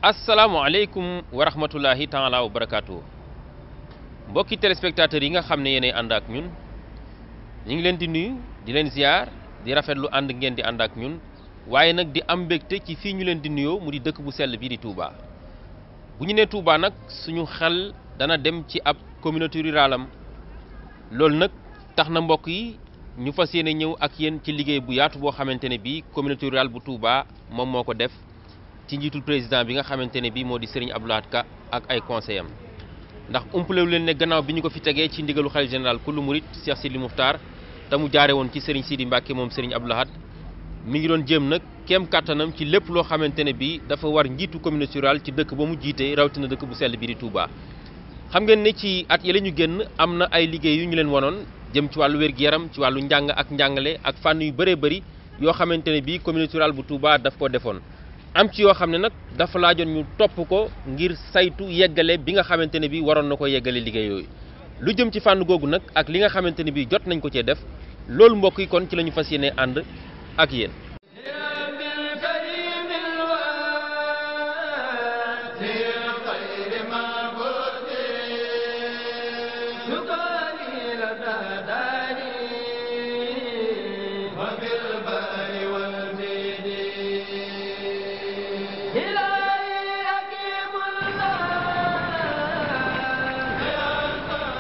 asalaamaaleykum wa rahmatullahi taala wa barakaatu mbokki téléspectateurs yi nga xam ne yéenay ànd ak ñun ñu ngi leen di nuyu di leen ziar di rafetlu ànd ngeen di ànd ak ñun waaye nag di am mbégte ci fii ñu leen di nuyoo mu di dëkk bu sell bii di Touba. bu ñu nee Touba nag suñu xel dana dem ci ab communauté rurale am loolu nag tax na mbokk yi ñu fas yéene ñëw ak yéen ci liggéey bu yaatu boo xamante ne bii communauté rurale bu Touba moom moo ko def. ci njiitul président bi nga xamante ne bii moo di Serigne Abdou Lahad Ka ak ay conseillers am ndax umpalewu leen ne gannaaw bi ñu ko fi tegee ci ndigalu xalifa général kullu murid Cheikh Sidi Moukhtar te mu jaare woon ci Serigne Sidi Mbacke moom Serigne Abdou Lahad mi ngi doon jéem nag kéem kattanam ci lépp loo xamante ne bii dafa war njiitu communauté rurale ci dëkk ba mu jiite rawatina dëkk bu sell bi di Touba. xam ngeen ne ci at yële ñu génn am na ay liggéey yu ñu leen wanoon jëm ci wàllu wér-gu-yaram ci wàllu njàng ak njàngale ak fànn yu bëree bëri yoo xamante ne bii communauté rurale bu Touba daf ko defoon. am ci yoo xam ne nag dafa laajoon ñu topp ko ngir saytu yeggale bi nga xamante ne bii waroon na ko yeggale liggéey yooyu lu jëm ci fànn googu nag ak li nga xamante ne bii jot nañ ko cee def loolu mbokk yi kon ci la ñu fas yéene ànd ak yéen.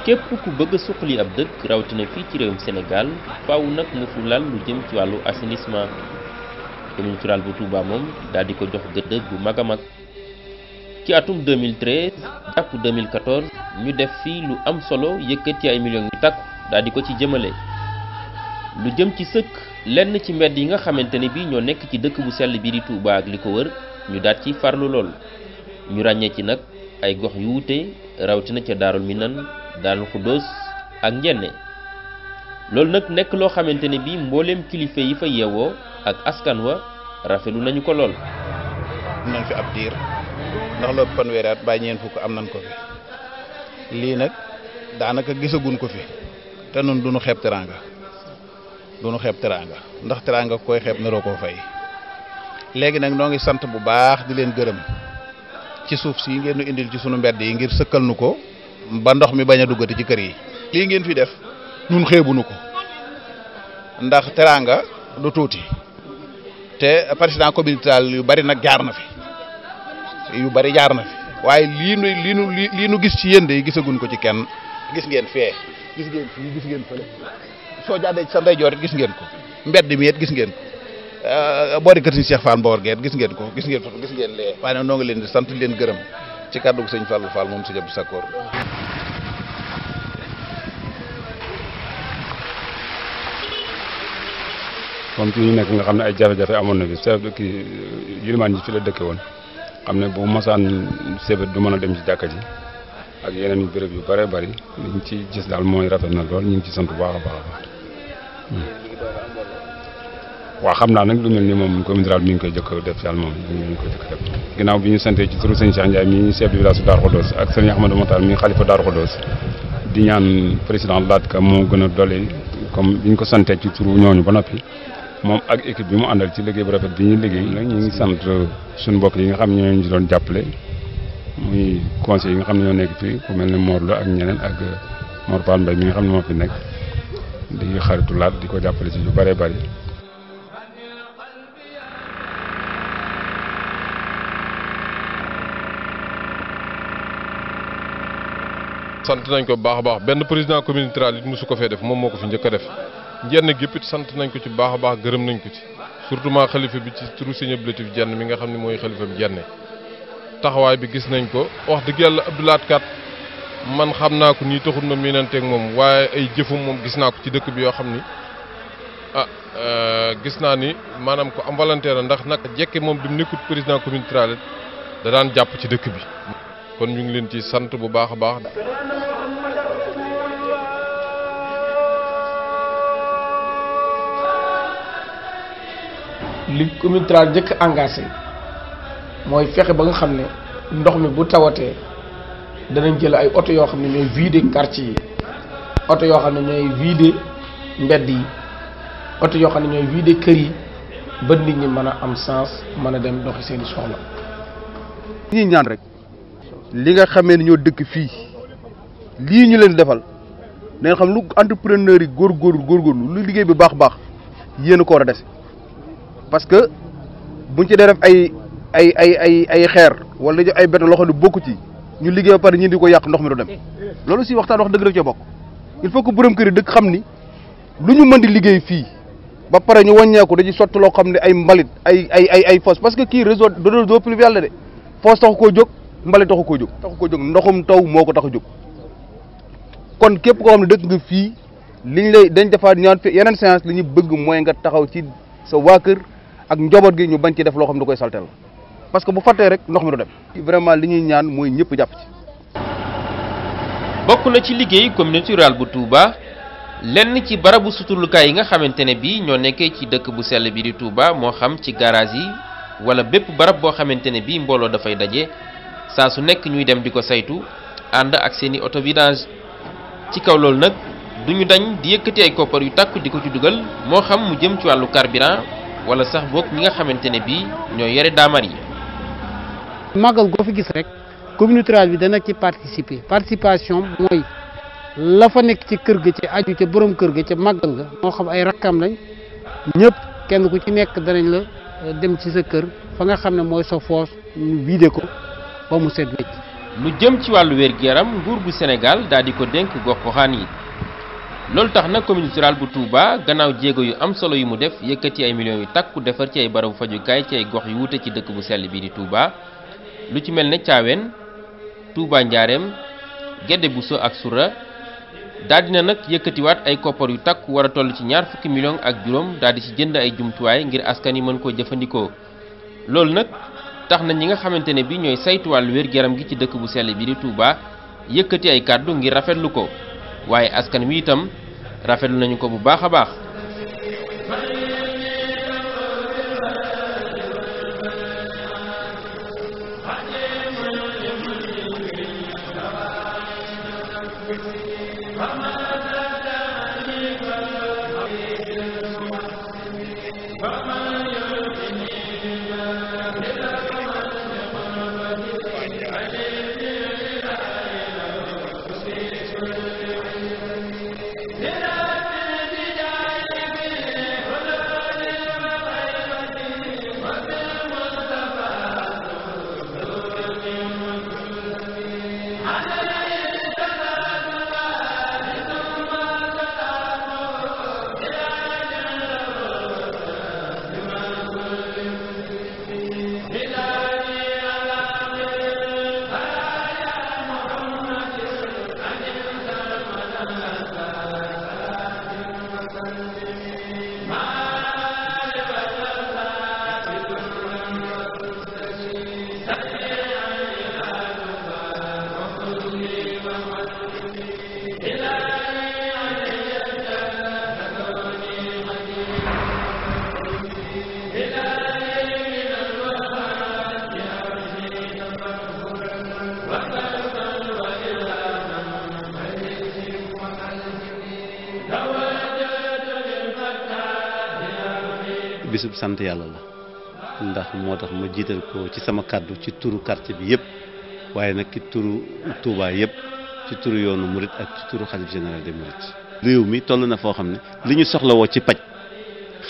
képp ku bëgg a suqali ab dëkk rawatina fii ci réewum Sénégal faaw nag nga fulal lu jëm ci wàllu assainissement communauté rurale bu Touba moom daal di ko jox gëdd bu mag a mag ci atum 2013 jàpp 2014 ñu def fii lu am solo yëkkati ay millions yu takku daal di ko ci jëmale lu jëm ci sëkk lenn ci mbedd yi nga xamante ne bii ñoo nekk ci dëkk bu sell bii di Touba ak li ko wër ñu daal ci farlu lool ñu ràññee ci nag ay gox yu wuute rawatina ca Daarul Minan Daarul Xuddoos ak Njenne loolu nag nekk loo xamante ne bii mbooleem kilifa yi fa yeewoo ak askan wa rafetlu nañu ko lool. am nañ fi ab diir ndax la fanweeri at bàyyi ñeen fukk am nañ ko fi lii nag daanaka gisaguñ ko fi te nun duñu xeeb teraanga ndax teraanga koy xeeb naroo koo fay léegi nag noo ngi sant bu baax di leen gërëm ci suuf si ngeen nu indil ci sunu mbedd yi ngir sëkkal nu ko ba ndox mi bañ a duggati ci kër yi lii ngeen fi def ñun xeebuñu ko ndax teraanga du tuuti te président communautaire yu bari nag jaar na fi waaye lii nu gis ci yéen de gisaguñ ko ci kenn. gis ngeen fee gis ngeen fii gis ngeen fële soo jàddee ci sa ndeyjoor it gis ngeen ko mbedd mi it gis ngeen ko boori kër Cheikh Fall Mbawar geet gis ngeen ko gis ngeen lee waaye nag noo ngi leen di sant leen gërëm ci kàddu gu sëñ Fallou Fall moom sëñ Abdou Sakkoor. comme fi ñu nekk nga xam ne ay jafe-jafe amoon na fi chef de kii yilimaan ji fi la dëkke woon xam ne bu masaan sebet du mën a dem ci jàkka ji ak yeneen yu béréb yu bare bari liñ ci gis daal mooy rafet na lool ñu ngi ci sant bu baax a baax a baax. waaw xam naa nag lu mel ni moom communauté rurale mi ngi koy jëkk def yàlla moom mi ngi koy jëkk def ginnaaw bi ñu santee ci turu sëñ Cheikh Ndiaye mi chef de village Darou Khoudoss ak sëñ Ahmadou Matar mi xalifa Darou Khoudoss di ñaan président Lahad Ka moo gën a dolli comme bi ñu ko santee ci turu ñooñu ba noppi moom ak équipe bi mu àndal ci liggéey bu rafet bi ñuy liggéey nag ñu ngi sant suñu mbokk yi nga xam ne ñoo ñu doon jàppale muy conseil yi nga xam ne ñoo nekk fii ku mel ne Mor Lo ak ñeneen ak Mor Fall Mbaye mi nga xam ne moo fi nekk di xaritu Lahad di ko jàppale ci yu bëree bëri. sant nañ ko bu baax a baax benn président communauté rurale it mosu ko fee def moom moo ko fi njëkk a def Njenne gépp it sant nañ ko ci baax a baax gërëm nañ ko ci surtout maa xalifa bi ci turu Sëñ Abdou Latif Jenn mi nga xam ne mooy xalifa bi Jenne taxawaay bi gis nañ ko wax dëgg yàlla Abdou Lahad Ka man xam naa ko nii taxul ma miinanteeg moom waaye ay jëfum moom gis naa ko ci dëkk bi yoo xam ni gis naa ni maanaam ko am volontaire ndax nag jekke moom bi mu nekkut président communauté rurale da daan jàpp ci dëkk bi kon ñu ngi leen ci sant bu baax a baax. li communauté rurale njëkk engagé mooy fexe ba nga xam ne ndox mi bu tawatee danañ jël ay oto yoo xam ne ñooy vider quartier yi oto yoo xam ne ñooy vider mbedd yi oto yoo xam ne ñooy vider kër yi ba nit ñi mën a am sens mën a dem doxi seeni soxla ñuy ñaan rek li nga xamee ni ñoo dëkk fii lii ñu leen defal da xam lu entrepreneur yi góorgóorlu lu liggéey bi baax yéen a ko war a dese parce que buñ ci dee def ay xeer wala jox ay béton loo xam ne bokku ci ñu liggéey ba pare ñi di ko yàq ndox mi du dem loolu si waxtaan wax dëgg daf cee bokk il faut que borom kër yi dëkk xam ni lu ñu mën di liggéey fii ba pare ñu wàññeeku dañuy sotti loo xam ne ay mbalit ay fosse parce que kii réseau pluvial la de fosse taxu koo jóg mbalit taxu koo jóg ndoxum taw moo ko tax a jóg kon képp koo xam ne dëkk nga fii liñ lay dañ defaat ñaan fi yeneen séance li ñu bëgg mooy nga taxaw ci sa waa kër ak njaboot gi ñu bañ ci def loo xam ne da koy saltel parce que bu fàttee rek ndox mi du dem vraiment li ñuy ñaan mooy ñëpp jàpp ci. bokk na ci liggéey communauté rurale bu Touba lenn ci barabu suturlukaay yi nga xamante ne bii ñoo nekkee ci dëkk bu sell bi di Touba moo xam ci garage yi wala bépp barab boo xamante ne bii mbooloo dafay daje saa su nekk ñuy dem di ko saytu ànd ak seeni auto vidange ci kaw loolu nag duñu dañ di yëkkati ay koppar yu takku di ko ci dugal moo xam mu jëm ci wàllu carburant wala sax boog ñi nga xamante ne bii ñoo yore daamar yi. màggal goo fi gis rek communauté rurale bi dana ci participer participation mooy la fa nekk ci kër ga ci aju ca borom kër ga ca màggal ga moo xam ay rakkam lañ ñëpp kenn ku ci nekk danañ la dem ci sa kër fa nga xam ne mooy sa foos ñu vidé ko ba mu set wecc. lu jëm ci wàllu wér-gu-yaram nguur gu Sénégal daal di ko dénk gox-goxaan yi loolu tax na communauté rurale bu Touba gannaaw jéego yu am solo yu mu def yëkkati ay millions yu takku defar ci ay barabu fajukaay ci ay gox yu wute ci dëkk bu sell bii di Touba lu ci mel ne Thiawène Touba Njaareem Guédé Bousso ak Soura daal dina nag yëkkatiwaat ay koppar yu takku war a toll ci ñaar fukki millions ak juróom daal di ci jënd ay jumtuwaay ngir askan yi mën koo jëfandikoo loolu nag tax na ñi nga xamante ne bi ñooy saytu wàllu wér-gu-yaram gi ci dëkk bu sell bi di Touba yëkkati ay kàddu ngir rafetlu ko waaye askan wi itam rafetlu nañu ko bu baax a baax. bisub sant yàlla la ndax moo tax ma jiital ko ci sama kàddu ci turu quartier bi yëpp waaye nag ci turu Touba yëpp ci turu yoonu Murit ak ci turu xalif général des Mourides. réew mi toll na foo xam ne li ñu soxlawoo ci paj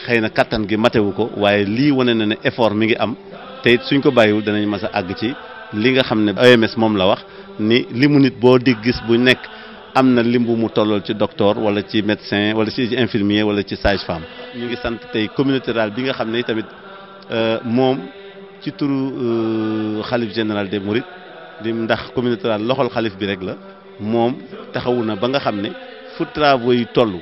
xëy na kattan gi matewu ko waaye lii wane na ne effort mi ngi am te it suñ ko bàyyiwul danañ mas a àgg ci li nga xam ne OMS moom la wax ni limu nit boo di gis bu nekk am na lim bu mu tollool ci docteur wala ci médecin wala ci infirmier wala ci sage-femme. ñu ngi sant tey communauté rurale bi nga xam ne tamit moom ci turu xalif général des Mourides di ndax communauté rurale loxol xalif bi rek la moom taxawu na ba nga xam ne fu travaux yi toll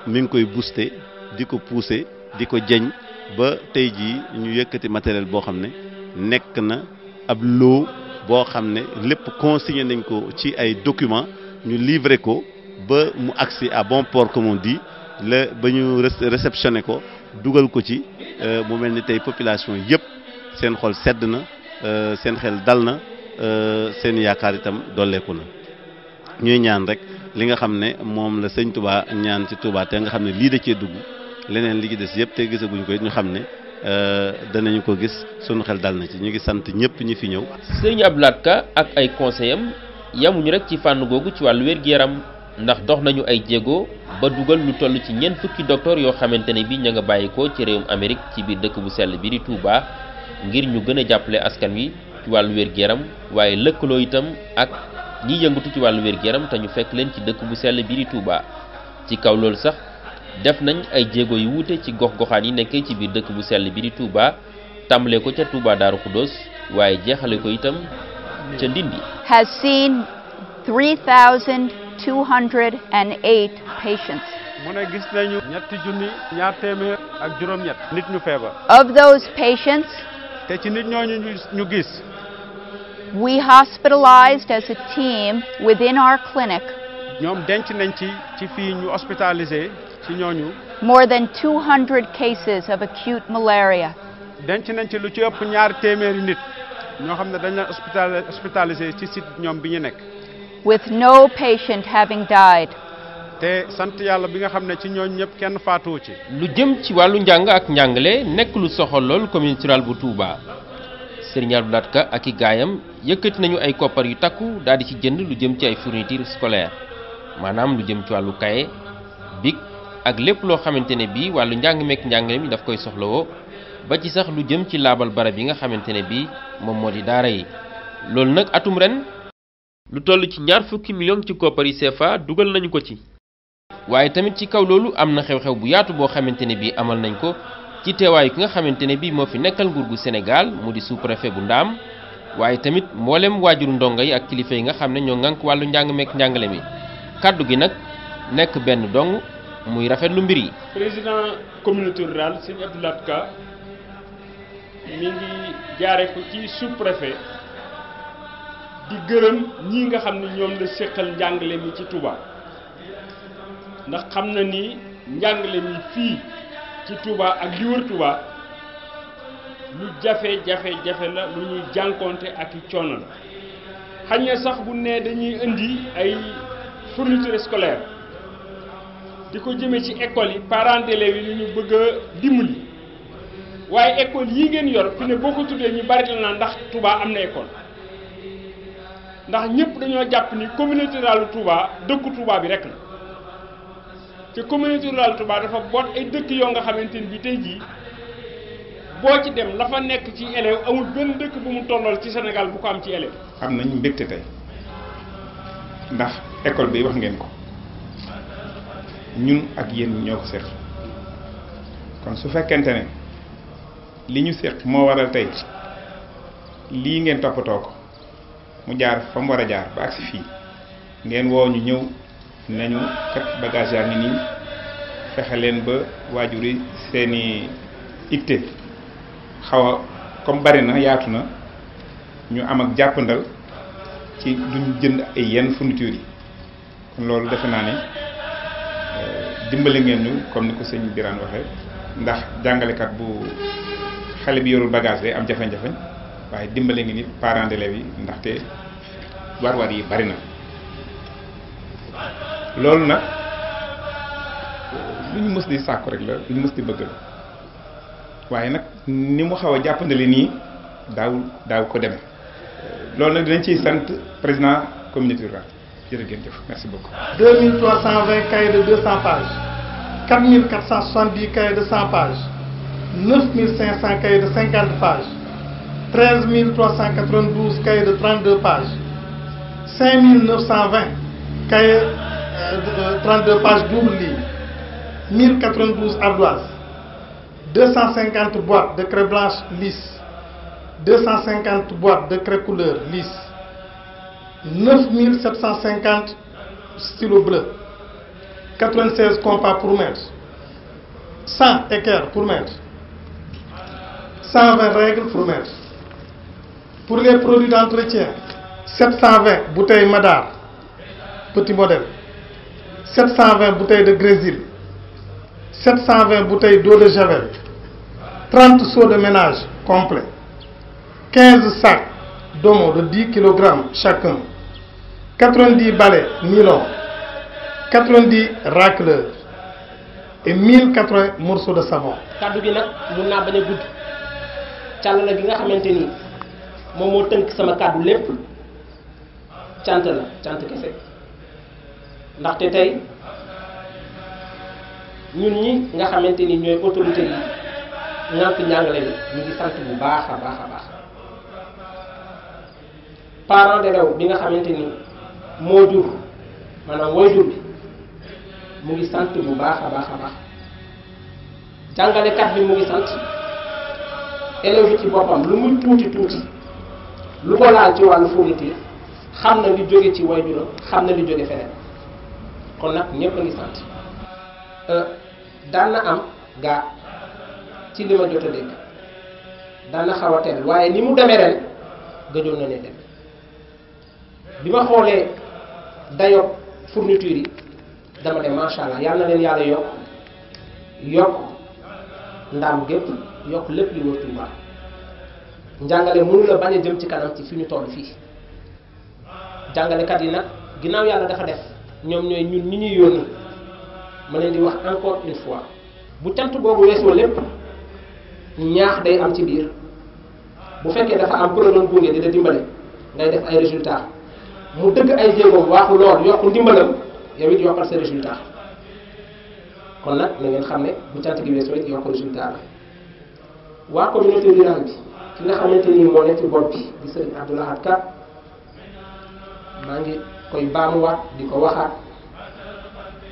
mi ngi koy booster di ko pousser di ko jeñ ba tey jii ñu yëkkati matériel boo xam ne nekk na ab lot boo xam ne lépp consigné nañ ko ci ay documents ñu livré ko ba mu agsi à bon port comme on dit la ba ñu réceptionné ko dugal ko ci mu mel ni tey population yëpp seen xol sedd na seen xel dal na seen yaakaar itam dolleeku na ñuy ñaan rek li nga xam ne moom la sëñ Touba ñaan ci Touba te nga xam ne lii da cee dugg leneen li ci des yëpp te gisaguñ ko it ñu xam ne danañu ko gis sunu xel dal na ci. ñu ngi sant ñëpp ñi fi ñëw. Serigne Abdou Lahad Ka ak ay conseillers am yamuñu rek ci fànn googu ci wàllu wér-gu-yaram ndax dox nañu ay jéego ba dugal lu toll ci ñeent fukki docteur yoo xamante ne bi ña nga bàyyikoo ci réewum Amérique ci biir dëkk bu sell bi di Touba ngir ñu gën a jàppale askan wi ci wàllu wér-gu-yaram waaye lëkkaloo itam ak ñi yëngatu ci wàllu wér-gu-yaram te ñu fekk leen ci dëkk bu sell bi di Touba. ci kaw loolu sax def nañ ay jéego yu wuute ci gox-goxaan yi nekkee ci biir dëkk bu sell bi di Touba tàmbale ko ca Touba Darou Khoudoss waaye jeexale ko itam ca Ndindi. has seen 3,208 patients. mu ne gis nañu ñetti junni ñaar téeméer ak juróom-ñett nit ñu feebar. Of those patients, te ci nit ñooñu ñu gis. we hospitalized as a team within our clinic ñoom denc nañ ci fii ñu hospitalisé ci ñooñu. more than 200 cases of acute malaria. denc nañ ci lu ci ëpp ñaar téeméeri nit ñoo xam ne dañ leen hospitalisé ci site ñoom bi ñu nekk. with no patient having died. te sant yàlla bi nga xam ne ci ñooñu ñëpp kenn faatuwu ci. lu jëm ci wàllu njàng ak njàngale nekk lu soxal lool commune rurale bu Touba Serigne Abdou Lahad Ka ak i gaayam yëkkati nañu ay koppar yu takku daal di ci jënd lu jëm ci ay fournitures scolaires maanaam lu jëm ci wàllu cahier bic ak lépp loo xamante ne bii wàllu njàng meek njàngale mi daf koy soxlawoo ba ci sax lu jëm ci laabal barab yi nga xamante ne bii moom moo di daara yi. loolu nag atum ren lu toll ci 20 millions ci koppar yi CFA dugal nañu ko ci. waaye tamit ci kaw loolu am na xew-xew bu yaatu boo xamante ne bii amal nañ ko ci teewaayu ki nga xamante ne bii moo fi nekkal nguur gu Sénégal mu di sous-préfet bu Ndaam waaye tamit mboolem waajuru ndongo yi ak kilifa yi nga xam ne ñoo ŋànk wàllu njàng meek njàngale mi kaddu gi nag nekk benn dong muy rafetlu mbir yi. président communauté rurale Serigne Abdou Lahad Ka mi ngi jaare ko ci sous-préfet di gërëm ñi nga xam ne ñoom la séqal njàngale mi ci Touba. ndax xam na ni njàngale mi fii ci Touba ak li wër Touba lu jafe-jafe la lu ñuy jànkonte ak i coono la xañ na sax bu ne dañuy indi ay fourniture scolaire di ko jëmee ci école yi parents d'élèves yi ñu bëgg a dimbali waaye école yi ngeen yor fi ne boo ko tuddee ñu bari la naa ndax Touba am na école ndax ñëpp dañoo jàpp ni communauté rurale Touba dëkku Touba bi rek la te communauté rurale Touba dafa boot ay dëkk yoo nga xamante ni bi tey jii boo ci dem la fa nekk ci élève amul benn dëkk bu mu tollool ci Sénégal bu ko am ci élève. am nañu mbégte tey ndax école bi wax ngeen ko ñun ak yéen ñoo ko seq kon su fekkente ne li ñu seq moo waral tey lii ngeen toppatoo ko mu jaar fa mu war a jaar ba agsi fii ngeen woo ñu ñëw nañu kat bagage yaa ngi nii fexe leen ba waajur yi seeni itte xaw a comme bari na yaatu na ñu am ak jàppandal ci duñ jënd ay yenn fourniture yi kon loolu defe naa ne dimbali ngeen ñu comme ni ko sëñ Birane waxee ndax jàngalekat bu xale bi yorul bagage day am jafe-jafe waaye dimbali ngeen it parents d'élèves yi ndaxte war-war yi bari na loolu nag lu ñu mës di sàkku rek la lu ñu mës di bëgg la waaye nag ni mu xaw a jàppandale nii daaw ko demee loolu nag dinañ ciy sant président communauté rurale jërë ngeen jëf merci beaucoup. 2320 cahiers de 200 pages 4470 cahiers de 100 pages 9500 cahiers de 50 pages 13392 cahiers de 32 pages 5920 cahiers de 32 pages double ligne 1092 ardoises 250 boîtes de craie blanche lisse 250 boîtes de craie couleur lisse 9750 stylos bleus 96 compas pour mètre 100 équerres pour mètre 120 règles pour mètre. Pour les produits d'entretien, 720 bouteilles Madar petit modèle, 720 bouteilles de Grésil, 720 bouteilles d'eau de Javel, 30 seaux de ménage complet, 15 sacs d'omo de 10 kg chacun, 90 balais nylon, 90 racleurs et 1080 morceaux de savon. kaddu gi nag mun naa bañ a gudd càll la gi nga xamante ni moom moo tënk sama kaddu lépp cant la cant kese ndaxte tey ñun ñi nga xamante ni ñooy autorité yi ñànk njàngale bi ñu ngi sant bu baax a baax a baax parent d'élève bi nga xamante ni moo jur maanaam waajur bi mu ngi sant bu baax a baax a baax jàngalekat bi mu ngi sant élève bi ci boppam lu muy tuuti tuuti lu ko laal ci wàllu fourniture xam na li jóge ci waajuram xam na li jóge feneen kon nag ñëpp a ngi sant daan na am gaa ci li ma jot a dégg daan na xaw a teel waaye ni mu demee ren gëjoon na ne dem bi ma xoolee dayoo fourniture yi dama dem macha allah yal na leen yàlla yokk ndaam gépp yokk lépp li wër Touba njàngale mënu la bañ a jëm ci kanam ci fi ñu toll fii jàngalekat yi nag ginnaaw yàlla dafa def ñoom ñooy ñun ñi ñuy yónni ma leen di wax encore une fois bu cant boobu weesoo lépp ñaax day am ci biir bu fekkee dafa am programme gunge di la dimbale ngay def ay résultats mu dëgg ay jéegoom waaxu lool yokk ndimbalam yow it yokkal sa résultat kon nag na ngeen xam ne bu cant gi weesoo it yokk résultat la waa communauté rurale bi ki nga xamante ni moo nekk ci bopp bi di Serigne Abdou Lahad Ka maa ngi koy baamuwaat di ko waxaat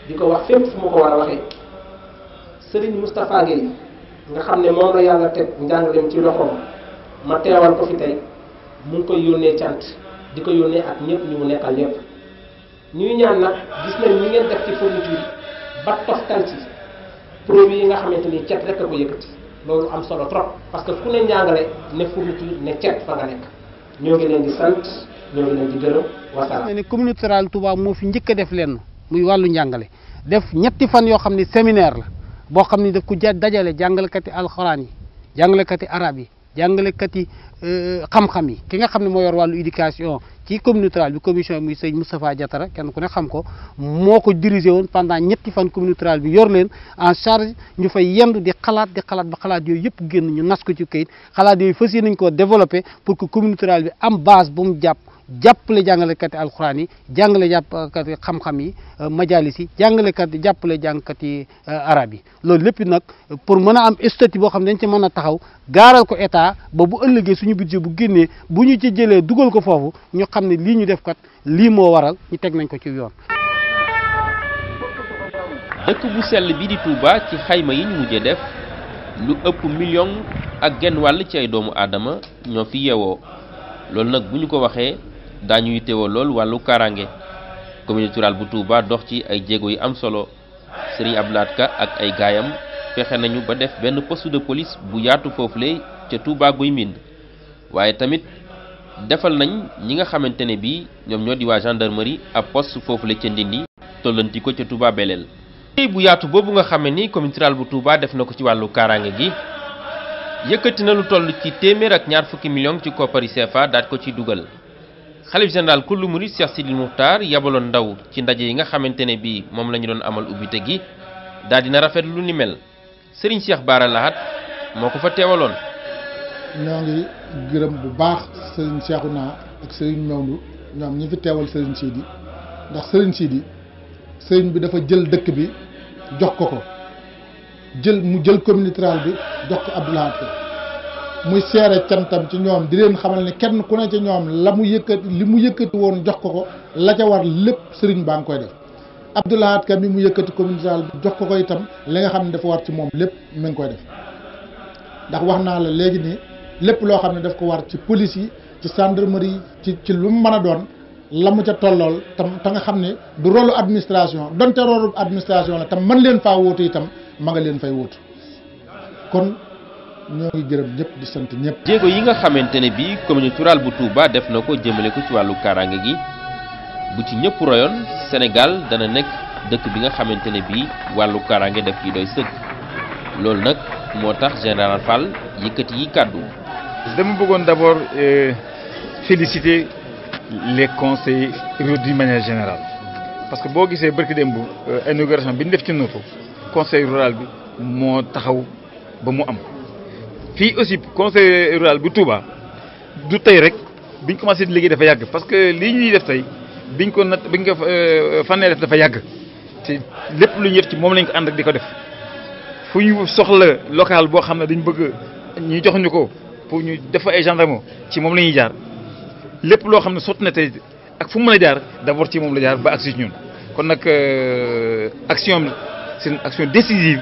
di ko wax fépp fu ma ko war a waxee Serigne Moustapha Gueye nga xam ne moom la yàlla teg njàngaleem ci loxoom ma teewal ko fi tey mu ngi koy yónnee cant di ko yónnee ak ñëpp ñu mu nekkal ñëpp ñuy ñaan nag gis nañ ñi ngeen def ci fourniture ba toftal ci produit yi nga xamante ni cet rek a ko yëkkati loolu am solo trop parce que ku ne njàngale ne fourniture ne cet fa nga nekk ñoo ngi leen di sant ñoo ngi leen di gërëm wasalaam. ne communauté rurale Touba moo fi njëkk a def lenn muy wàllu njàngale def ñetti fan yoo xam ne séminaire la boo xam ne daf ko dajale jàngalekati alxuraan yi jàngalekati arab yi jàngalekati xam-xam yi ki nga xam ne moo yor wàllu éducation ci communauté rurale bi commission muy sëñ Moustapha Diatara kenn ku ne xam ko moo ko dirigé woon pendant ñetti fan communauté rurale bi yor leen en charge ñu fay yendu di xalaat ba xalaat yooyu yëpp génn ñu nas ko ci kayit xalaat yooyu fas yéene nañ koo développé pour que communauté rurale bi am base bu mu jàppale jàngalekati alxuraan yi jàngale jàppkati xam-xam yi majalis yi jàngalekat yi jàppale jàngkati arab yi loolu lépp nag pour mën a am statut boo xam ne dañ ci mën a taxaw gaaral ko état ba bu ëllëgee suñu budget bu génnee bu ñu ci jëlee dugal ko foofu ñu xam ne lii ñu def kat lii moo waral ñu teg nañ ko ci yoon. dëkk bu sell bi di Touba ci xayma yi ñu mujjee def lu ëpp million ak genn wàll ci ay doomu aadama ñoo fi yeewoo loolu nag bu ñu ko waxee daañu yittewoo lool wàllu kaaraange communauté rurale bu Touba dox ci ay jéego yu am solo Serigne Abdou Lahad Ka ak ay gaayam fexe nañu ba def benn poste de police bu yaatu foofule ca Touba Guy Mbind waaye tamit defal nañ ñi nga xamante ne bii ñoom ñoo di waa gendarmerie ab poste foofule ca Ndindi tollanti ko ca Touba Belel. liggéey bu yaatu boobu nga xam ni communauté rurale bu Touba def na ko ci wàllu kaaraange gi yëkkati na lu toll ci téeméer ak ñaar fukki millions ci koppari CFA daat ko ci dugal. xalif général kullu murid Cheikh Sidil Muxtaar yabaloon ndaw ci ndaje yi nga xamante ne bii moom la ñu doon amal ubbite gi daal dina rafet lu ni mel Serigne Cheikh Bara Lahad moo ko fa teewaloon. ñoo ngi gërëm bu baax Serigne Cheikhouna ak Serigne Maodo ñoom ñi fi teewal Serigne Sidi ndax Serigne Sidi Serigne bi dafa jël dëkk bi jox ko mu jël communauté rurale bi jox ko Abdou Lahad Ka muy seere cantam ci ñoom di leen xamal ne kenn ku ne ci ñoom li mu yëkkati woon jox ko la ca war lépp sëriñ baa ngi koy def Abdou Lahad Ka mi mu yëkkati communauté rurale bi jox ko itam li nga xam ne dafa war ci moom lépp mi ngi koy def ndax wax naa la léegi nii lépp loo xam ne daf ko war ci police yi ci gendarmerie yi ci lu mu mën a doon la mu ca tollool tam te nga xam ne du rôle administration donte rôle administration la tam mën leen faa wóotu itam ma nga leen fay wóotu kon ñoo ngi gërëm ñëpp di sant ñëpp. jéego yi nga xamante ne bii communauté rurale bu Touba def na ko jëmale ko ci wàllu kaaraange gi bu ci ñëpp royoon Sénégal dana nekk dëkk bi nga xamante ne bii wàllu kaaraange daf ciy doy sëkk loolu nag moo tax général Fall yëkkati yi kàddu. dama bëggoon d'abord féliciter les conseillers ruraux d'une manière générale parce que boo gisee barki démb inauguration bi ñu def ci Noto conseil rural bi moo taxaw ba mu am fii aussi conseil rural bu Touba du tey rek biñ commencé di liggéey dafa yàgg parce que lii ñuy def tey biñ ko fannee def dafa yàgg te lépp lu ñu def ci moom lañ ko ànd ak di ko def fu ñu soxla local boo xam ne dañ bëgg ñu jox ñu ko pour ñu def ay gendarme ci moom la ñuy jaar lépp loo xam ne sotti na tey ak fu mu mën a jaar d'abord ci moom la jaar ba agsi ci ñun kon nag action c'est une action décisive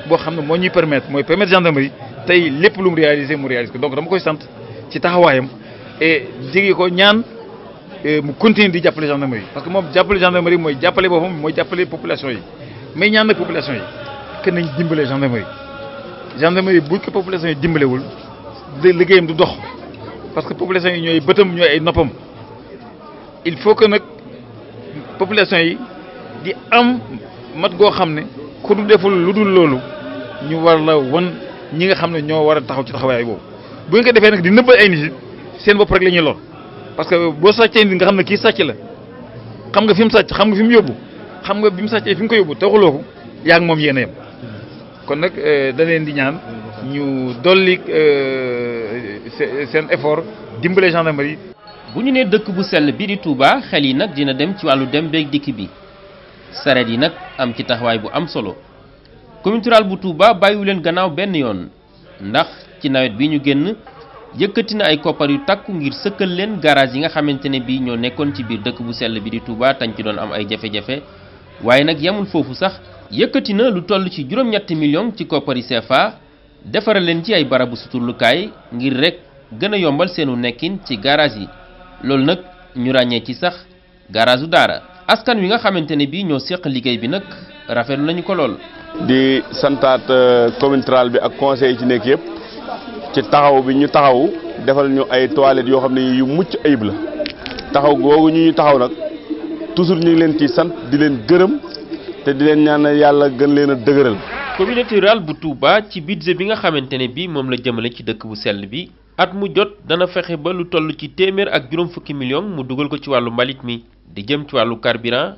boo xam ne moo ñuy permettre gendarmerie tey lépp lu mu réaliser ko donc dama koy sant ci taxawaayam et jege ko ñaan mu continuer di jàppale gendarmerie parce que moom jàppale gendarmerie mooy jàppale boppam mooy jàppale population yi mais ñaan nag population yi que nañ dimbale gendarmerie bu ko population yi dimbalewul liggéeyam du dox parce que population yi ñooy bëtam ñooy ay noppam il faut que nag population yi di am mat goo xam ne ku du deful lu dul loolu ñu war la wan ñi nga xam ne ñoo war a taxaw ci taxawaay boobu bu nga ko defee nag di nëbbal ay nit seen bopp rek la ñuy lor parce que boo sàccee nit nga xam ne kii sàcc la xam nga fi mu sàcc xam nga fi mu yóbbu xam nga bi mu sàccee fi mu ko yóbbu taxuloo ko yaa ngi moom yéen a yem kon nag da leen di ñaan ñu dolli seen effort dimbale gendarmerie. bu ñu nee dëkk bu sell bi di Touba xel yi nag dina dem ci wàllu dem beeg dikk bi sareet yi nag am ci taxawaay bu am solo commune rurale bu Touba bàyyiwu leen gannaaw benn yoon ndax ci nawet bi ñu génn yëkkati na ay koppar yu takku ngir sëkkal leen garage yi nga xamante ne bii ñoo nekkoon ci biir dëkk bu sell bi di Touba tañ ci doon am ay jafe-jafe waaye nag yemul foofu sax yëkkati na lu toll ci juróom-ñetti millions ci koppari CFA defaral leen ci ay barabu suturlukaay ngir rek gën a yombal seenu nekkin ci garage yi loolu nag ñu ràññee ci sax garage u Daara askan wi nga xamante ne bii ñoo séq liggéey bi nag rafetlu nañu ko lool. di santaat commune rurale bi ak conseil yi ci nekk yëpp ci taxaw bi ñu taxaw defal ñu ay toilettes yoo xam ne yu mucc ayib la taxaw googu ñu taxaw nag toujours ñu ngi leen ci sant di leen gërëm te di leen ñaan yàlla gën leen a dëgëral. communauté rurale bu Touba ci budget bi nga xamante ne bii moom la jëmale ci dëkk bu sell bi at mu jot dana fexe ba lu toll ci téeméer ak juróom fukki millions mu dugal ko ci wàllu mbalit mi di jëm ci wàllu carburant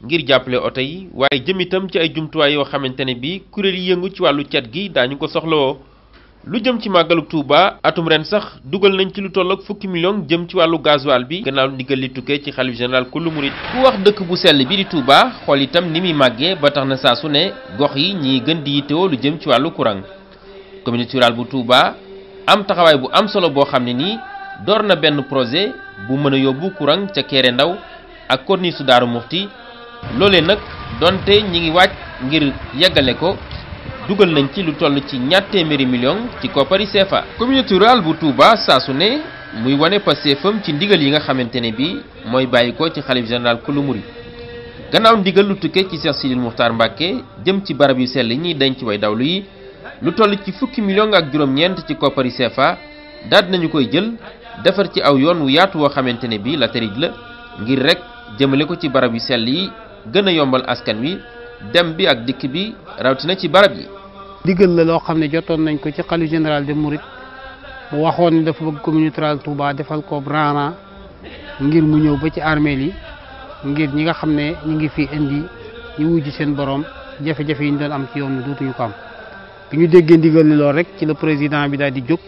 ngir jàppale oto yi waaye jëm itam ci ay jumtuwaay yoo xamante ne bii kuréel yi yëngu ci wàllu cet gi daañu ko soxlawoo. lu jëm ci màggalu Touba atum ren sax dugal nañ ci lu toll ak fukki millions jëm ci wàllu gasoil bi gannaaw ndigal li tukkee ci xalif général kullu murid ku wax dëkk bu sell bi di Touba xool itam ni muy màggee ba tax na saa su ne gox yi ñiy gën di yittewoo lu jëm ci wàllu courant communauté rurale bu Touba am taxawaay bu am solo boo xam ne nii door na benn projet bu mën a yóbbu courant ca Kéré Ndaw ak corniche su Daaru Muxti loolee nag donte ñi ngi waaj ngir yeggale ko dugal nañ ci lu toll ci ñaar téeméeri millions ci koppari CFA. communauté rurale bu Touba saa su ne muy wane passeefam ci ndigal yi nga xamante ne bii mooy bàyyi ko ci xalif général kullu murid gannaaw ndigal lu tukkee ci Cheikh Sidil Muxtaar Mbàkke jëm ci barab yu sell yi ñuy denc way dawlu yi lu toll ci fukki millions ak juróom-ñeent ci koppari CFA daal nañu koy jël defar ci aw yoon wu yaatu woo xamante ne bii latérite la ngir rek jëmale ko ci barab yu sell yi gën a yombal askan wi dem bi ak dikk bi rawatina ci barab yi. digal la loo xam ne jotoon nañ ko ci xalif général des Mourides mu waxoon ne dafa bëgg communauté rurale Touba defal ko rang ngir mu ñëw ba ci armeel yi ngir ñi nga xam ne ñu ngi fi indi ñu wujj seen borom jafe-jafe yi ñu doon am ci yoon bi dootuñu ko am. bi ñu déggee ndigal li lool rek ci le président bi daal di jóg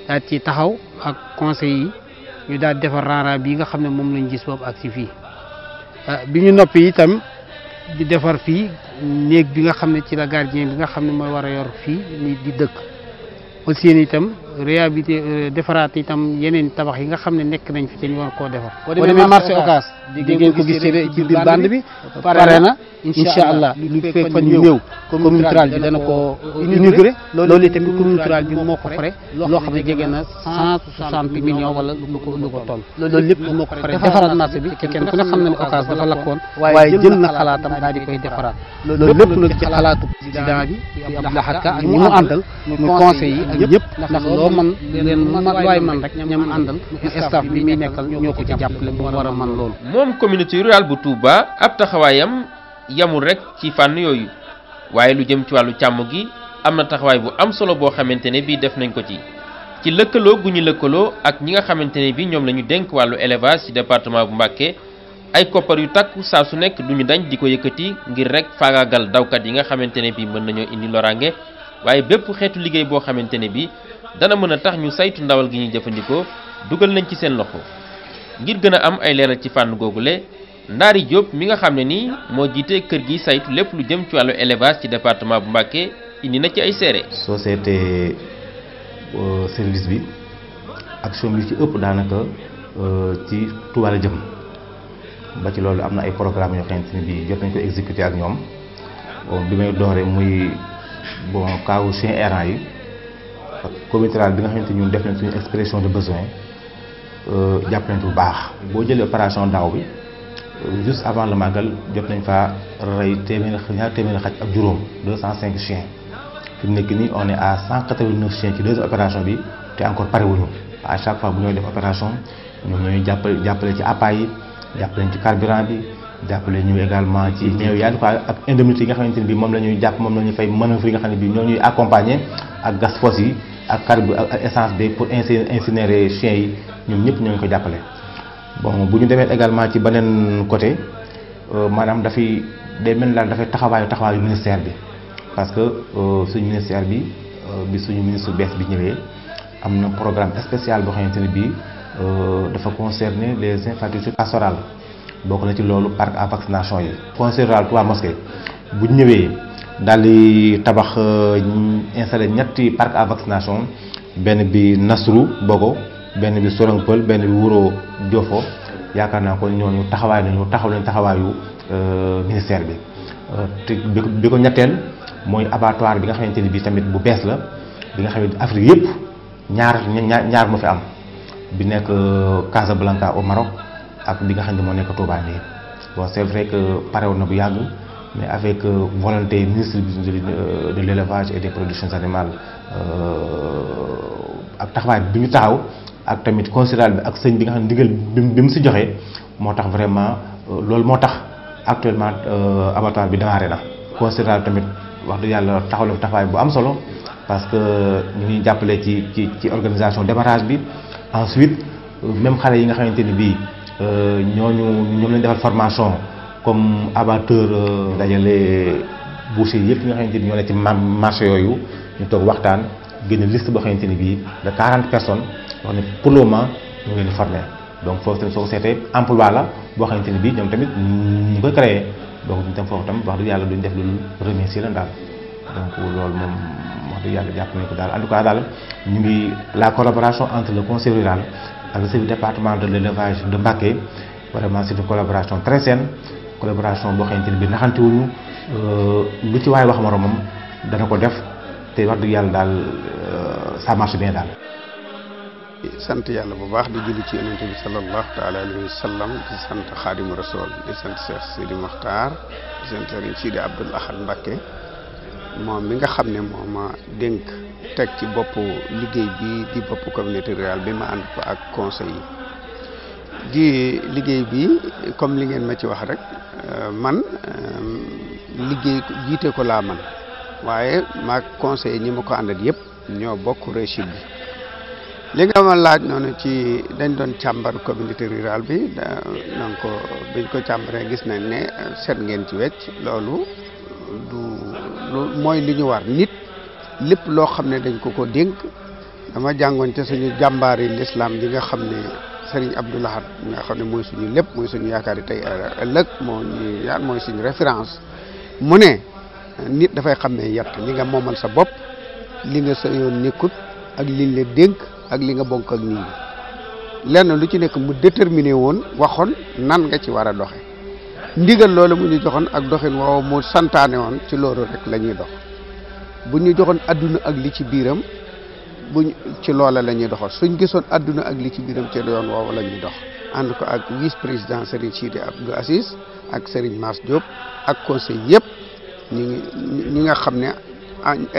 daal ci taxaw ak conseil yi ñu daal di defar rang bi nga xam ne moom lañ gis boobu ak si fii bi ñu noppi itam. di defar fii néeg bi nga xam ne ci la gardien bi nga xam ne mooy war a yor fii ni di dëkk aussi yéen itam réhabilité defaraat itam yeneen tabax yi nga xam ne nekk nañ fi te ñu war koo defar. boo demee marché Ocass di ngeen ko gis ci biir bande bi pare na incha allah lu fekk fan ñu ñëw commune rurale bi dana ko inauguré loolu itam commune rurale bi moo ko pare loo xam ne jege na 160 millions wala lu ko toll loolu lépp moo ko pare defaraat marché bi kenn ku ne xam na ne Ocass dafa lakkoon waaye jël na xalaatam daal di koy defaraat loolu lépp nag ci xalaatu président bi Abdou Lahad Ka ak ñi mu àndal muy conseil yi ak ñëpp ndax loo man leen waay man rek ñam àndal staff bi muy nekkal ñoo ko ci jàppale ba mu war a man loolu. moom communauté rurale bu Touba ab taxawaayam yamul rek ci fànn yooyu waaye lu jëm ci wàllu càmm gi am na taxawaay bu am solo boo xamante ne bii def nañ ko ci lëkkaloo gu ñu lëkkaloo ak ñi nga xamante ne bii ñoom la ñu dénk wàllu élevage ci département bu Mbacké ay koppar yu takku saa su nekk duñu dañ di ko yëkkati ngir rek faagaagal dawkat yi nga xamante ne bi mën nañoo indi loraange waaye bépp xeetu liggéey boo xamante ne bi dana mën a tax ñu saytu ndawal gi ñuy jëfandikoo dugal nañ ci seen loxo. ngir gën a am ay leeral ci fànn googule Ndari Diop mi nga xam ne nii moo jiite kër gi saytu lépp lu jëm ci wàllu élevage ci département bu Mbacké indi na ci ay seere. société service bi action bi ci ëpp daanaka ci Touba la jëm ba ci loolu am na ay programme yoo xamante ni bii jot nañ ko exécuter ak ñoom bi may doore muy bon kaawu chien errant yi ak comité rural bi nga xamante ñun def nañ suñu expression de besoin jàpp nañ bu baax. boo jëlee opération daaw bi juste avant le magal jot nañ fa rey ñaar téeméeri xaj ak juróom 205 chiens fi mu nekk nii on est à 189 chiens ci deuxième opération bi te encore pare wuñu à chaque fois bu ñooy def opération ñoom ñooy jàppale ci appât yi jàppale ci carburant bi jàppale ñu également ci ñëw yaa quoi ak indemnité yi nga xamante ne bii moom la ñuy jàpp moom la ñuy fay manœuvre yi nga xam ne bii ñoo ñuy accompagner ak gas fosse yi ak ak essence bi pour incinérer chiens yi ñoom ñëpp ñoo ngi ko jàppale. bon bu ñu demee également ci beneen côté maanaam dafay day mel daal dafay taxawaayu ministère bi parce que suñu ministère bi suñu ministre bees bi ñëwee am na programme spécial boo xamante ne bii dafa concerner les infrastructures pastorales bokk na ci loolu parc à vaccination yi. conseil rural Touba Mosquée bu ñëwee daal di tabax installé ñetti parc à vaccination benn bi Nasrou Bogo benn bi Sorong Pël benn bi Wuro Diofo yaakaar naa ko ñooñu taxaw nañu taxawaayu ministère bi te bi ko ñetteel mooy abattoir bi nga xamante ni bii tamit bu bees la bi nga xam ne Afrique yëpp ñaar moo fi am bi nekk Casablanca au Maroc ak bi nga xam ne moo nekk Touba nii bon c'est vrai que parewoon na bu yàgg mais avec volonté ministre de l'élevage et des productions animales ak taxawaay bi ñu taxaw ak tamit conseil rural bi ak sëñ bi nga xam ne ndigal bi mu si joxee moo tax vraiment loolu moo tax actuellement abattoir bi démarré na. conseil rural tamit wax dëgg yàlla taxaw na taxawaay bu am solo parce que ñu ngi jàppale ci organisation démarrage bi ensuite même xale yi nga xamante ni bii ñoom lañ defal formation comme abatteur dajale boucher yëpp nga xamante ni ñoo ne ci marché yooyu ñu toog waxtaan génne liste boo xamante ni bii de 40 personnes wax ne pour le moment ñu ngi leen di former donc foofu tamit soo ko seetee emploi la boo xamante ni bii ñoom tamit ñu koy créé donc ñu tam foofu tam wax dëgg yàlla duñ def lu remercier la daal donc loolu moom wax dëgg yàlla jàpp nañu ko daal en tout cas daal ñu ngi la collaboration entre le conseil rural ak le service département de l'élevage de Mbacké vraiment c'est une collaboration très saine collaboration boo xamante ni bii naxantewuñu lu ci waay wax moromam dana ko def te wax dëgg yàlla daal ça marche bien daal. sant yàlla bu baax di julli ci yonent bi sallallahu taala alayhi wa sallam di sant Xaadimu Rasul di sant Cheikh Sidi Mokhtar di sant Serigne Sidi Abdoul Ahad Mbacké moom mi nga xam ne moo ma dénk teg ci boppu liggéey bi di boppu communauté rurale bi ma ànd ko ak conseil yi di liggéey bi comme li ngeen ma ci wax rek man liggéey jiite ko laa man waaye maag conseil ñi ma ko àndat yëpp ñoo bokk réussite bi li nga ma laaj noonu ci dañ doon càmbar communauté rurale bi donc biñ ko càmbaree gis nañ ne seet ngeen ci wecc loolu mooy li ñu war nit lépp loo xam ne dañ ko dénk dama jàngoon ca suñu jàmbaari l'islam ji nga xam ne Serigne Abdoul Ahad nga xam ne mooy suñu lépp mooy suñu yaakaar yi tey ëllëg mooy suñu référence mu ne nit dafay xam ne yett li nga moomal sa bopp li nga sa yoon nekkut ak liñ la dénk ak li nga bonk ak nit ñi lenn lu ci nekk mu déterminé woon waxoon nan nga ci war a doxe ndigal loolu mu ñu joxoon ak doxin woowu mu santaane woon ci loolu rek la ñuy dox bu ñu joxoon adduna ak li ci biiram buñ ci loola la ñuy doxal suñ gisoon adduna ak li ci biiram ci yoon woowu la ñuy dox ànd ko ak vice président Serigne Sidi Abdou Aziz ak Serigne Mass Diop ak conseil yëpp ñi nga xam ne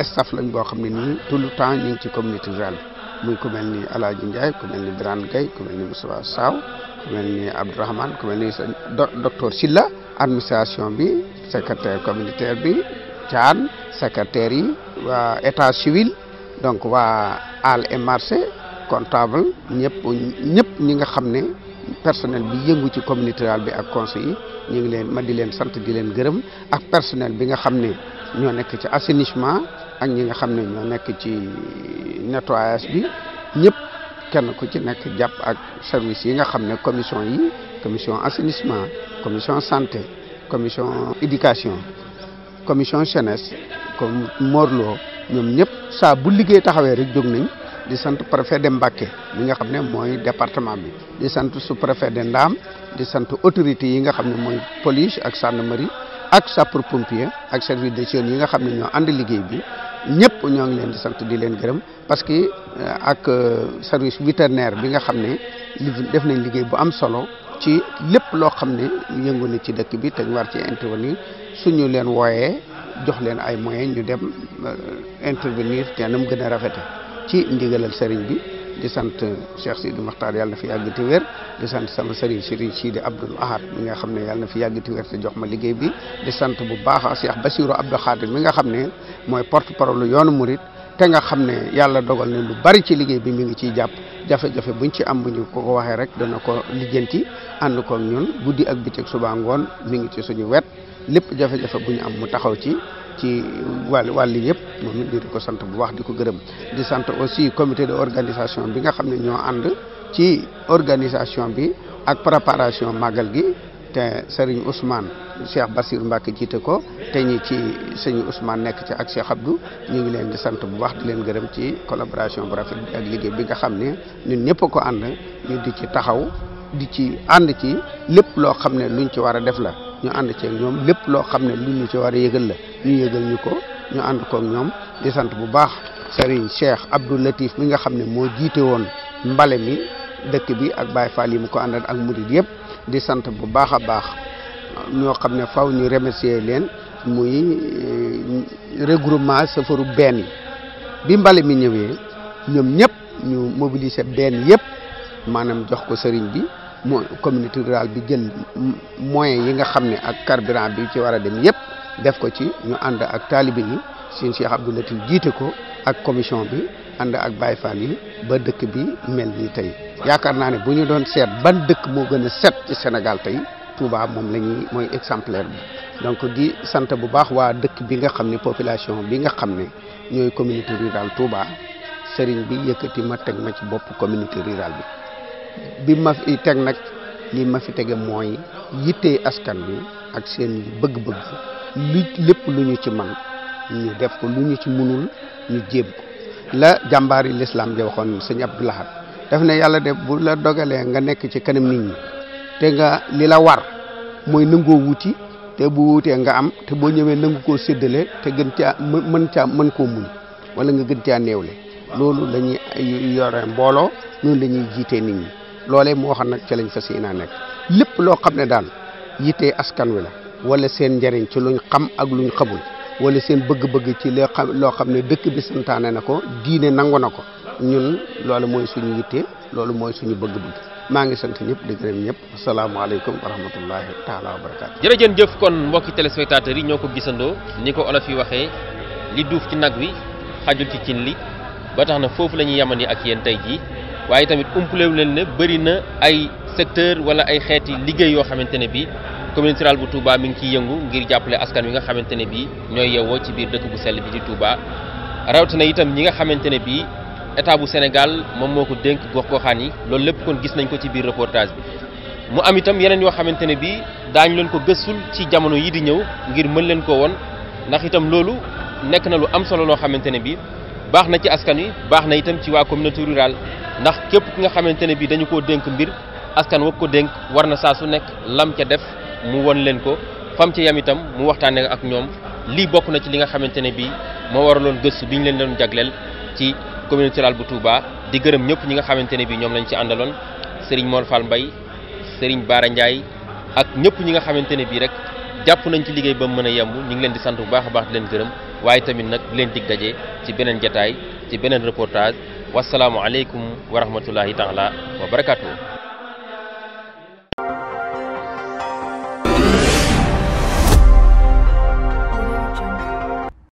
staff lañ boo xam ne nii tout le temps ñu ngi ci communauté rurale muy ku mel ni Alaaji Ndiaye ku mel ni Birane Gueye ku mel ni Moustapha Saw ku mel ni Abdourahmane ku mel ni docteur Silla administration bi secrétaire communautaire bi Thian secrétaire yi waa état civil donc waa Al et marché comptable ñëpp ñi nga xam ne personnel bi yëngu ci communauté rurale bi ak conseil yi ñu ngi leen ma di leen sant di leen gërëm ak personnel bi nga xam ne ñoo nekk ci assainissement ak ñi nga xam ne ñoo nekk ci nettoyage bi ñëpp kenn ku ci nekk jàpp ak service yi nga xam ne commission yi commission assainissement commission santé commission éducation commission jeunesse comme Morlo ñoom ñëpp saa bu liggéey taxawee rek jóg nañ di sant préfet de Mbacké mi nga xam ne mooy département bi di sant sous-préfet de Ndam di sant autorités yi nga xam ne mooy police ak gendarmerie ak sapeur pompier ak service de jeunes yi nga xam ne ñoo ànd liggéey bi ñëpp ñoo ngi leen di sant di leen gërëm parce que ak service vétérinaire bi nga xam ne def nañ liggéey bu am solo ci lépp loo xam ne yëngu na ci dëkk bi te ñu war ci intervenir suñu leen wooyee jox leen ay moyens ñu dem intervenir te nam gën a rafete ci ndigalal sëriñ bi di sant Cheikh Sidi Makhtar yàlla na fi yàgg te wér di sant sama sëriñ Sidi Abdoul Ahad mi nga xam ne yàlla na fi yàgg te wér te jox ma liggéey bi di sant bu baax a Cheikh Bassirou Abdou Khadir mi nga xam ne mooy porte parole yoonu murit te nga xam ne yàlla dogal ne lu bari ci liggéey bi mi ngi ciy jàpp jafe-jafe buñ ci am bu ñu ko waxee rek dana ko lijjanti ànd ko ak ñun guddi ak bëccëg suba ngoon mi ngi ci suñu wet lépp jafe-jafe bu ñu am mu taxaw ci wàll yëpp moom it di ko sant bu baax di ko gërëm di sant aussi comité de organisation bi nga xam ne ñoo ànd ci organisation bi ak préparation màggal gi te Serigne Ousmane Cheikh Bassirou Mbacké jiite ko te ñi ci Serigne Ousmane nekk ci ak Cheikh Abdou ñu ngi leen di sant bu baax di leen gërëm ci collaboration bu rafet bi ak liggéey bi nga xam ne ñun ñëpp ko ànd ñu di ci taxaw di ci ànd ci lépp loo xam ne luñ ci war a def la ñu ànd ci ak ñoom lépp loo xam ne lu ñu ci war a yëgal la ñu yëgal ñu ko ñu ànd ko ak ñoom di sant bu baax Serigne Cheikh Abdou Latif mi nga xam ne moo jiite woon mbale mi dëkk bi ak Baye Fall yi mu ko àndal ak murid yëpp di sant bu baax a baax ñoo xam ne faw ñu remercier leen muy regroupement safaru benn yi bi mbale mi ñëwee ñoom ñëpp ñu mobiliser benn yëpp maanaam jox ko sëriñ bi mo communauté rurale bi jël moyens yi nga xam ne ak carburant bi ci war a dem yëpp def ko ci ñu ànd ak taalibe yi seen Cheikh Abdou Latif jiite ko ak commission bi ànd ak Baye Fall yi ba dëkk bi mel nii tey yaakaar naa ne bu ñu doon seet ban dëkk moo gën a set ci Sénégal tey Touba moom la ñuy mooy exemplaire bi donc di sant bu baax waa dëkk bi nga xam ne population bi nga xam ne ñooy communauté rurale Touba sëriñ bi yëkkati ma teg ma ci bopp communauté rurale bi ma fi teg nag li ma fi tege mooy yittee askan bi ak seen bëgg-bëgg lépp lu ñu ci man ñu def ko lu ñu ci mënul ñu jéem ko la jàmbaar yi l'islam ja waxoon sëñ Abdou Lahad daf ne yàlla de bu la dogalee nga nekk ci kanam nit ñi te nga li la war mooy nangoo wuti te bu wutee nga am te boo ñëwee nangu koo séddale te gën caa mën koo muñ wala nga gën caa néewle loolu la ñuy yore mbooloo noonu la ñuy jiitee nit ñi loolee moo xam nag ci lañ fas yéenaa nekk lépp loo xam ne daal yittee askan wi la wala seen njariñ ci luñ xam ak luñ xamul wala seen bëgg-bëgg ci loo xam ne dëkk bi santaane na ko diine nangu na ko ñun loolu mooy suñu yitte loolu mooy suñu bëgg-bëgg maa ngi sant ñëpp di gërëm ñëpp asalaamaaleykum wa rahmatullahi taala wa barakaatu. jërëjëf kon mbokki téléspectateurs yi ñoo ko gisandoo ni ko olof yi waxee li duuf ci nag wi xajul ci cin li ba tax na foofu la ñuy yamani ak yéen tey jii waaye tamit umpalewu leen ne bëri na ay secteur wala ay xeeti liggéey yoo xamante ne bii communauté rurale bu Touba mi ngi ciy yëngu ngir jàppale askan wi nga xamante ne bii ñooy yeewoo ci biir dëkk bu sell bi di Touba rawatina itam ñi nga xamante ne bii état bu Sénégal moom moo ko dénk gox-goxaan yi loolu lépp kon gis nañ ko ci biir reportage bi mu am itam yeneen yoo xamante ne bii daañu leen ko gëstul ci jamono yi di ñëw ngir mën leen ko won ndax itam loolu nekk na lu am solo loo xamante ne bii baax na ci askan wi baax na itam ci waa communauté rurale ndax képp ki nga xamante ne bii dañu koo dénk mbir askan wa ko dénk war na saa su nekk lam ca def mu won leen ko fam ci yam itam mu waxtaanee ak ñoom lii bokk na ci li nga xamante ne bii moo waraloon gëstu bi ñu leen doon jagleel ci communauté rurale bu Touba di gërëm ñëpp ñi nga xamante ne bii ñoom lañ ci àndaloon Serigne Mor Fall Mbaye Serigne Bara Ndiaye ak ñëpp ñi nga xamante ne bii rek jàpp nañ ci liggéey ba mu mën a yemb ñu ngi leen di sant bu baax a baax di leen gërëm waaye tamit nag di leen dig daje ci beneen jataay ci beneen reportage wasalaamu aleykum wa rahmatullahi taala wa barakatuh